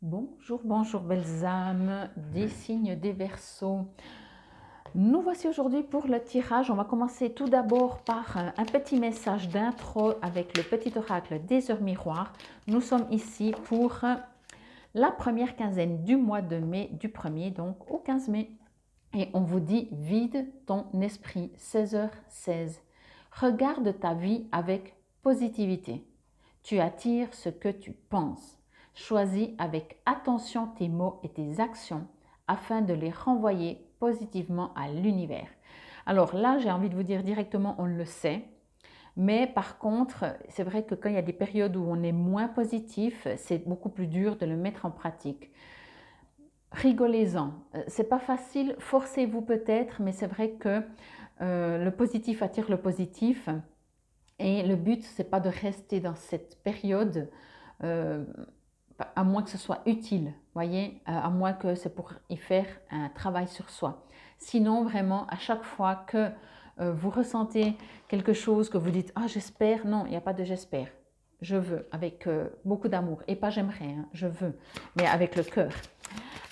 Bonjour, bonjour belles âmes des signes des Verseaux. Nous voici aujourd'hui pour le tirage. On va commencer tout d'abord par un petit message d'intro avec le petit oracle des heures miroirs. Nous sommes ici pour la première quinzaine du mois de mai, du 1er donc au 15 mai. Et on vous dit vide ton esprit, 16h16. Regarde ta vie avec positivité. Tu attires ce que tu penses. Choisis avec attention tes mots et tes actions afin de les renvoyer positivement à l'univers. Alors là, j'ai envie de vous dire directement, on le sait. Mais par contre, c'est vrai que quand il y a des périodes où on est moins positif, c'est beaucoup plus dur de le mettre en pratique. Rigolez-en. C'est pas facile, forcez-vous peut-être, mais c'est vrai que le positif attire le positif. Et le but, c'est pas de rester dans cette période, euh, à moins que ce soit utile, voyez, à moins que c'est pour y faire un travail sur soi. Sinon, vraiment, à chaque fois que vous ressentez quelque chose, que vous dites « Ah, j'espère », non, il n'y a pas de « j'espère ». Je veux, avec beaucoup d'amour. Et pas j'aimerais, hein, je veux, mais avec le cœur.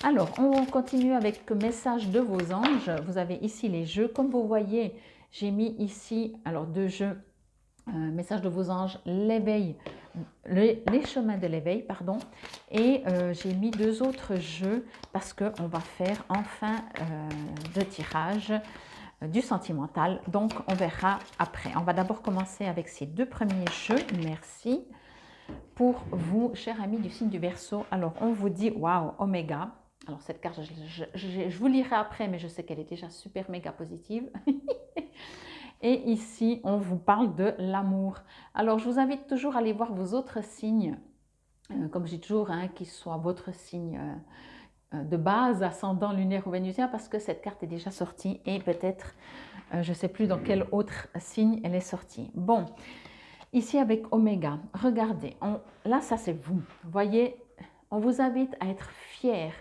Alors, on continue avec le message de vos anges. Vous avez ici les jeux. Comme vous voyez, j'ai mis ici, alors deux jeux, message de vos anges, l'éveil, les chemins de l'éveil, pardon. Et j'ai mis deux autres jeux parce qu'on va faire enfin de tirage du sentimental. Donc, on verra après. On va d'abord commencer avec ces deux premiers jeux. Merci. Pour vous, chers amis du signe du Verseau, alors on vous dit, waouh, Oméga. Alors cette carte, je vous lirai après, mais je sais qu'elle est déjà super méga positive. Et ici, on vous parle de l'amour. Alors, je vous invite toujours à aller voir vos autres signes, comme j'ai toujours, hein, qui soit votre signe de base, ascendant, lunaire ou vénusien, parce que cette carte est déjà sortie et peut-être, je ne sais plus dans quel autre signe elle est sortie. Bon, ici avec Oméga, regardez, là, ça c'est vous. Vous voyez, on vous invite à être fier.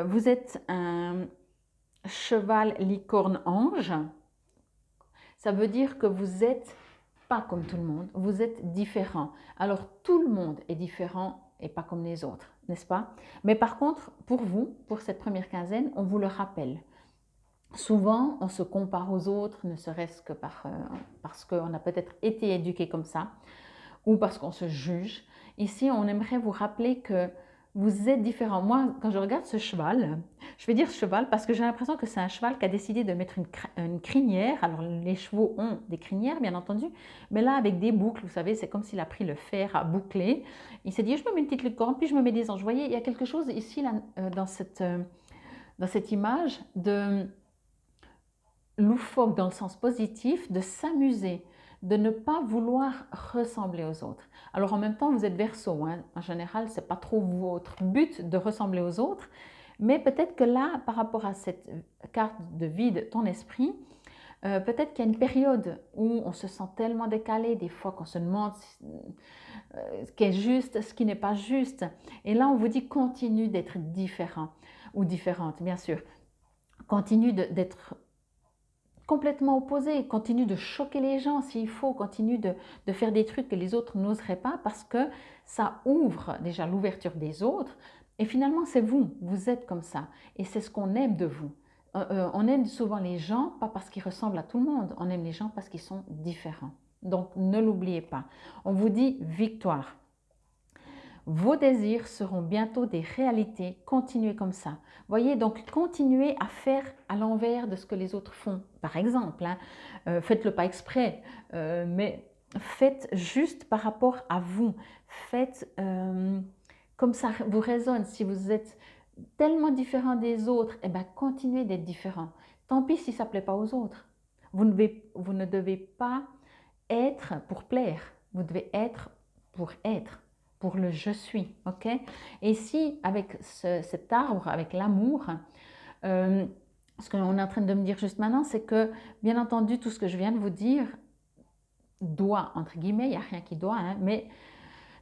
Vous êtes un cheval licorne ange. Ça veut dire que vous n'êtes pas comme tout le monde, vous êtes différent. Alors tout le monde est différent et pas comme les autres, n'est-ce pas? Mais par contre, pour vous, pour cette première quinzaine, on vous le rappelle. Souvent, on se compare aux autres, ne serait-ce que parce qu'on a peut-être été éduqué comme ça, ou parce qu'on se juge. Ici, on aimerait vous rappeler que vous êtes différent. Moi, quand je regarde ce cheval, je vais dire cheval parce que j'ai l'impression que c'est un cheval qui a décidé de mettre une crinière. Alors, les chevaux ont des crinières, bien entendu, mais là, avec des boucles, vous savez, c'est comme s'il a pris le fer à boucler. Il s'est dit, je me mets une petite licorne, puis je me mets des anges. Vous voyez, il y a quelque chose ici, là, dans cette image, de loufoque dans le sens positif, de s'amuser, de ne pas vouloir ressembler aux autres. Alors en même temps, vous êtes Verseau, hein. En général, ce n'est pas trop votre but de ressembler aux autres, mais peut-être que là, par rapport à cette carte de vide, ton esprit, peut-être qu'il y a une période où on se sent tellement décalé, des fois qu'on se demande ce qui est juste, ce qui n'est pas juste. Et là, on vous dit continue d'être différent ou différente, bien sûr. Continue d'être complètement opposé, continue de choquer les gens s'il faut, continue de faire des trucs que les autres n'oseraient pas parce que ça ouvre déjà l'ouverture des autres et finalement c'est vous, vous êtes comme ça et c'est ce qu'on aime de vous. On aime souvent les gens pas parce qu'ils ressemblent à tout le monde, on aime les gens parce qu'ils sont différents. Donc ne l'oubliez pas. On vous dit victoire. Vos désirs seront bientôt des réalités. Continuez comme ça. Voyez, donc continuez à faire à l'envers de ce que les autres font. Par exemple, hein, faites-le pas exprès, mais faites juste par rapport à vous. Faites comme ça vous résonne. Si vous êtes tellement différent des autres, eh ben, continuez d'être différent. Tant pis si ça ne plaît pas aux autres. Vous ne devez pas être pour plaire. Vous devez être pour être, pour le je suis, ok? Et si avec cet arbre, avec l'amour, ce qu'on est en train de me dire juste maintenant, c'est que, bien entendu, tout ce que je viens de vous dire doit, entre guillemets, il n'y a rien qui doit, hein, mais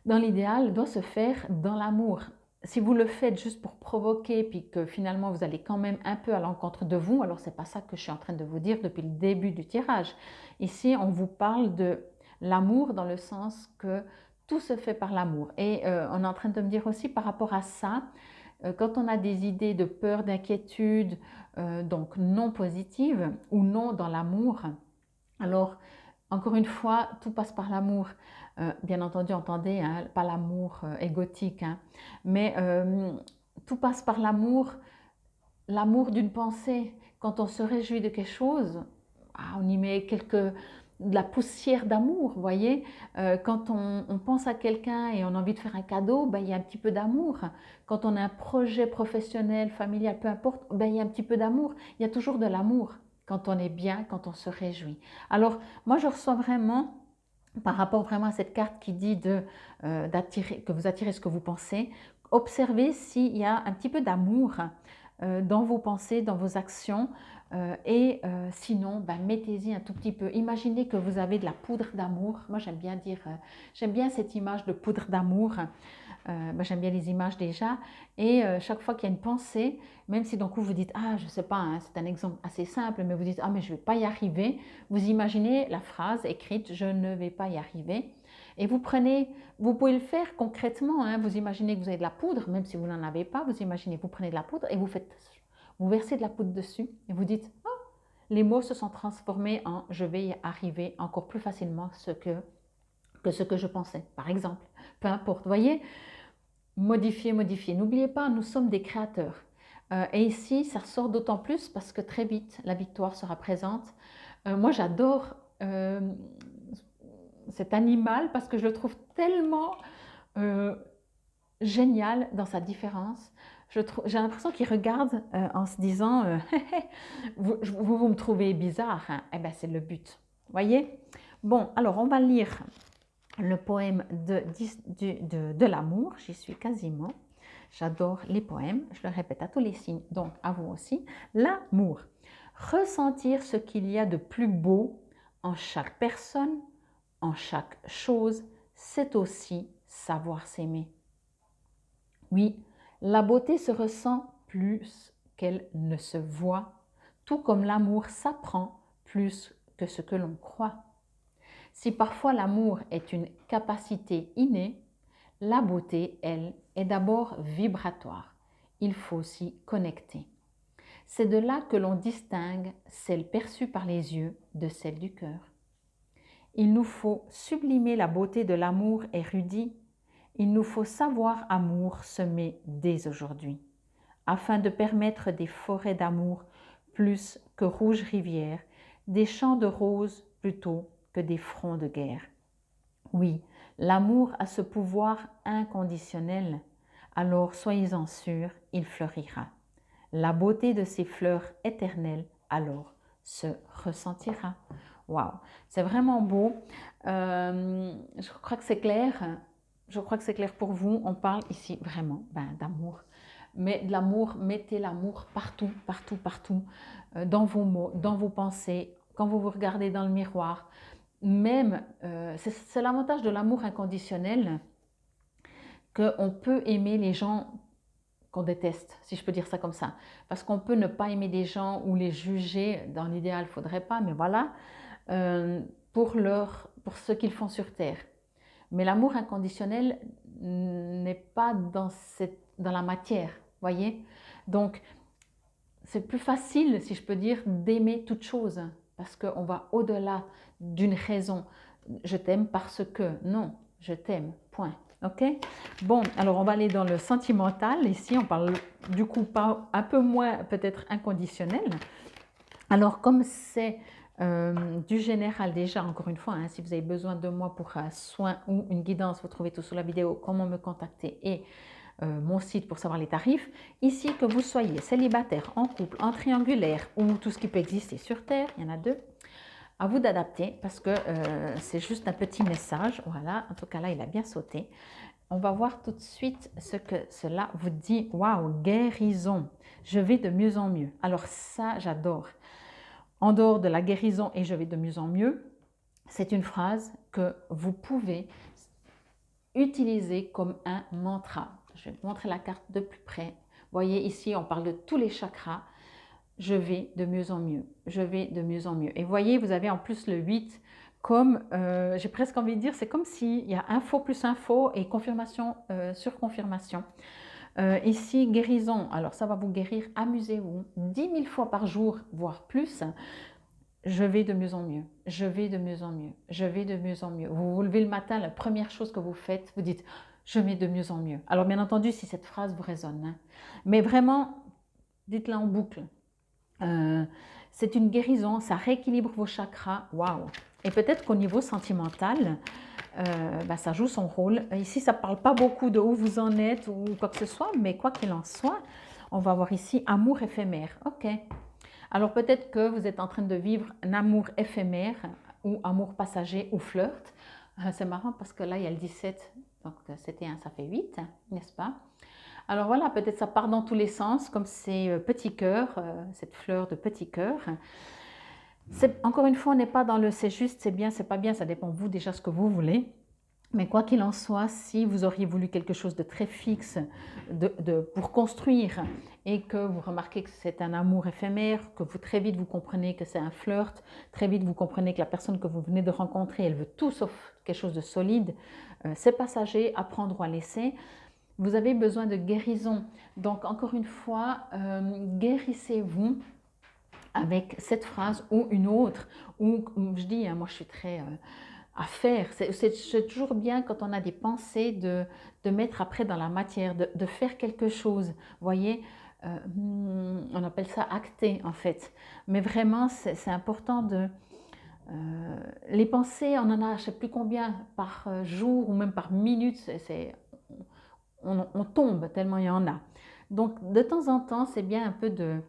dans l'idéal, doit se faire dans l'amour. Si vous le faites juste pour provoquer, puis que finalement vous allez quand même un peu à l'encontre de vous, alors c'est pas ça que je suis en train de vous dire depuis le début du tirage. Ici, on vous parle de l'amour dans le sens que tout se fait par l'amour. Et on est en train de me dire aussi par rapport à ça, quand on a des idées de peur, d'inquiétude, donc non positives ou non dans l'amour, alors encore une fois, tout passe par l'amour. Bien entendu, entendez, hein, pas l'amour égotique, hein, mais tout passe par l'amour, l'amour d'une pensée. Quand on se réjouit de quelque chose, on y met de la poussière d'amour, vous voyez. Quand on pense à quelqu'un et on a envie de faire un cadeau, ben, il y a un petit peu d'amour. Quand on a un projet professionnel, familial, peu importe, ben, il y a un petit peu d'amour. Il y a toujours de l'amour quand on est bien, quand on se réjouit. Alors, moi, je reçois vraiment, par rapport vraiment à cette carte qui dit que vous attirez ce que vous pensez, observez s'il y a un petit peu d'amour dans vos pensées, dans vos actions. Sinon, ben, mettez-y un tout petit peu. Imaginez que vous avez de la poudre d'amour. Moi, j'aime bien dire, j'aime bien cette image de poudre d'amour. Ben, j'aime bien les images déjà. Et chaque fois qu'il y a une pensée, même si d'un coup vous dites, ah, je ne sais pas, hein, c'est un exemple assez simple, mais vous dites, ah, mais je ne vais pas y arriver. Vous imaginez la phrase écrite, je ne vais pas y arriver. Et vous pouvez le faire concrètement, hein, vous imaginez que vous avez de la poudre, même si vous n'en avez pas, vous prenez de la poudre et vous versez de la poudre dessus et vous dites, oh, les mots se sont transformés en je vais y arriver encore plus facilement que ce que je pensais, par exemple. Peu importe, voyez, modifier, modifier. N'oubliez pas, nous sommes des créateurs. Et ici, ça ressort d'autant plus parce que très vite, la victoire sera présente. Moi, j'adore cet animal parce que je le trouve tellement euh, génial dans sa différence. J'ai l'impression qu'il regarde en se disant vous me trouvez bizarre, hein? Eh bien, c'est le but. Voyez. Bon, alors on va lire le poème de l'amour. J'y suis quasiment. J'adore les poèmes. Je le répète à tous les signes, donc à vous aussi. L'amour. Ressentir ce qu'il y a de plus beau en chaque personne, en chaque chose, c'est aussi savoir s'aimer. Oui, la beauté se ressent plus qu'elle ne se voit, tout comme l'amour s'apprend plus que ce que l'on croit. Si parfois l'amour est une capacité innée, la beauté, elle, est d'abord vibratoire. Il faut s'y connecter. C'est de là que l'on distingue celle perçue par les yeux de celle du cœur. Il nous faut sublimer la beauté de l'amour érudit. Il nous faut savoir amour semer dès aujourd'hui, afin de permettre des forêts d'amour plus que rouges rivières, des champs de roses plutôt que des fronts de guerre. Oui, l'amour a ce pouvoir inconditionnel, alors soyez-en sûrs, il fleurira. La beauté de ces fleurs éternelles alors se ressentira. Waouh, c'est vraiment beau. Je crois que c'est clair. Je crois que c'est clair pour vous. On parle ici vraiment d'amour. Mais de l'amour, mettez l'amour partout, partout, partout, dans vos mots, dans vos pensées, quand vous vous regardez dans le miroir. Même, c'est l'avantage de l'amour inconditionnel, qu'on peut aimer les gens qu'on déteste, si je peux dire ça comme ça. Parce qu'on peut ne pas aimer des gens ou les juger, dans l'idéal, il ne faudrait pas, mais voilà, pour ce qu'ils font sur Terre. Mais l'amour inconditionnel n'est pas dans la matière, voyez. Donc, c'est plus facile, si je peux dire, d'aimer toute chose, parce qu'on va au-delà d'une raison. Je t'aime parce que, non, je t'aime, point. Ok. Bon, alors on va aller dans le sentimental. Ici, on parle du coup pas, un peu moins peut-être inconditionnel. Alors, comme c'est du général déjà, encore une fois, hein, si vous avez besoin de moi pour un soin ou une guidance, vous trouvez tout sous la vidéo, comment me contacter et mon site pour savoir les tarifs. Ici, que vous soyez célibataire, en couple, en triangulaire ou tout ce qui peut exister sur Terre, il y en a deux, à vous d'adapter parce que c'est juste un petit message. Voilà, en tout cas là, il a bien sauté. On va voir tout de suite ce que cela vous dit. Waouh, guérison, je vais de mieux en mieux. Alors ça, j'adore. En dehors de la guérison et je vais de mieux en mieux, c'est une phrase que vous pouvez utiliser comme un mantra. Je vais vous montrer la carte de plus près. Vous voyez ici, on parle de tous les chakras. Je vais de mieux en mieux. Je vais de mieux en mieux. Et voyez, vous avez en plus le 8 comme, j'ai presque envie de dire, c'est comme s'il y a info plus info et confirmation sur confirmation. Ici, guérison, alors ça va vous guérir, amusez-vous 10 000 fois par jour, voire plus. Je vais de mieux en mieux, je vais de mieux en mieux, je vais de mieux en mieux. Vous vous levez le matin, la première chose que vous faites, vous dites « je vais de mieux en mieux ». Alors bien entendu, si cette phrase vous résonne, hein, mais vraiment, dites-la en boucle. C'est une guérison, ça rééquilibre vos chakras, waouh. Et peut-être qu'au niveau sentimental, ça joue son rôle. Ici, ça ne parle pas beaucoup de où vous en êtes ou quoi que ce soit, mais quoi qu'il en soit, on va voir ici amour éphémère. Ok. Alors peut-être que vous êtes en train de vivre un amour éphémère ou amour passager ou flirt. C'est marrant parce que là, il y a le 17, donc c'était 1, ça fait 8, n'est-ce pas? Alors voilà, peut-être ça part dans tous les sens, comme ces petits cœurs, cette fleur de petit cœur. Encore une fois, on n'est pas dans le c'est juste, c'est bien, c'est pas bien, ça dépend de vous déjà ce que vous voulez. Mais quoi qu'il en soit, si vous auriez voulu quelque chose de très fixe pour construire et que vous remarquez que c'est un amour éphémère, que vous très vite vous comprenez que c'est un flirt, très vite vous comprenez que la personne que vous venez de rencontrer, elle veut tout sauf quelque chose de solide, c'est passager, à prendre ou à laisser, vous avez besoin de guérison. Donc encore une fois, guérissez-vous avec cette phrase ou une autre, ou je dis, hein, moi je suis très à faire, c'est toujours bien quand on a des pensées de mettre après dans la matière, de faire quelque chose, vous voyez, on appelle ça acter en fait, mais vraiment c'est important de, les pensées, on en a je ne sais plus combien par jour ou même par minute, on tombe tellement il y en a. Donc de temps en temps, c'est bien un peu de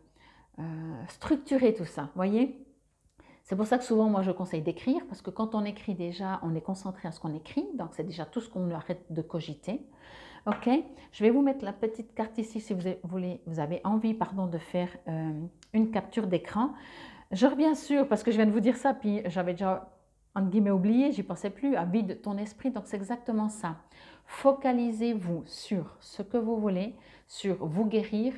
structurer tout ça, voyez. C'est pour ça que souvent, moi, je conseille d'écrire, parce que quand on écrit déjà, on est concentré à ce qu'on écrit, donc c'est déjà tout ce qu'on arrête de cogiter. Ok, je vais vous mettre la petite carte ici si vous avez envie pardon, de faire une capture d'écran. Je reviens sur, parce que je viens de vous dire ça, puis j'avais déjà, entre guillemets, oublié, j'y pensais plus, à vide ton esprit, donc c'est exactement ça. Focalisez-vous sur ce que vous voulez, sur vous guérir.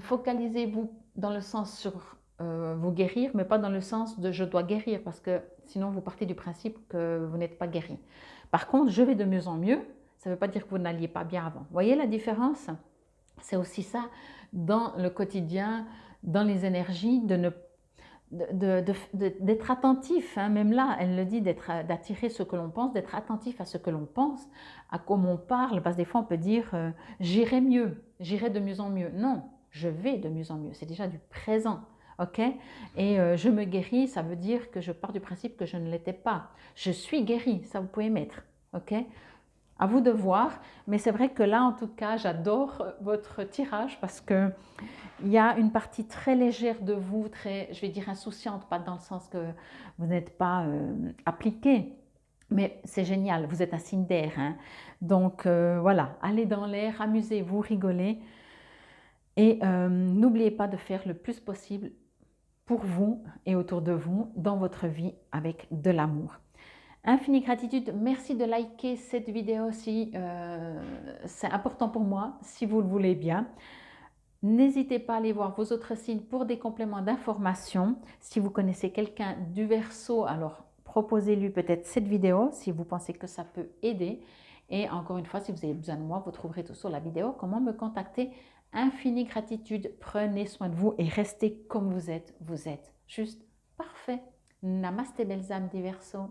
Focalisez-vous dans le sens sur vous guérir, mais pas dans le sens de je dois guérir, parce que sinon vous partez du principe que vous n'êtes pas guéri. Par contre, je vais de mieux en mieux, ça ne veut pas dire que vous n'alliez pas bien avant. Vous voyez la différence? C'est aussi ça dans le quotidien, dans les énergies, d'être attentif, hein, même là, elle le dit, d'attirer ce que l'on pense, d'être attentif à ce que l'on pense, à comment on parle, parce que des fois on peut dire j'irai mieux, j'irai de mieux en mieux. Non, je vais de mieux en mieux, c'est déjà du présent. Ok. Et je me guéris, ça veut dire que je pars du principe que je ne l'étais pas. Je suis guérie, ça vous pouvez mettre. Ok. À vous de voir, mais c'est vrai que là, en tout cas, j'adore votre tirage parce que il y a une partie très légère de vous, très, je vais dire insouciante, pas dans le sens que vous n'êtes pas appliqué, mais c'est génial, vous êtes un signe d'air. Hein. Donc voilà, allez dans l'air, amusez-vous, rigolez et n'oubliez pas de faire le plus possible pour vous et autour de vous dans votre vie avec de l'amour. Infinie gratitude, merci de liker cette vidéo si c'est important pour moi, si vous le voulez bien. N'hésitez pas à aller voir vos autres signes pour des compléments d'information. Si vous connaissez quelqu'un du Verseau, alors proposez-lui peut-être cette vidéo si vous pensez que ça peut aider. Et encore une fois, si vous avez besoin de moi, vous trouverez tout sur la vidéo. Comment me contacter? Infinie gratitude, prenez soin de vous et restez comme vous êtes. Vous êtes juste parfait. Namasté belles âmes des Verseaux.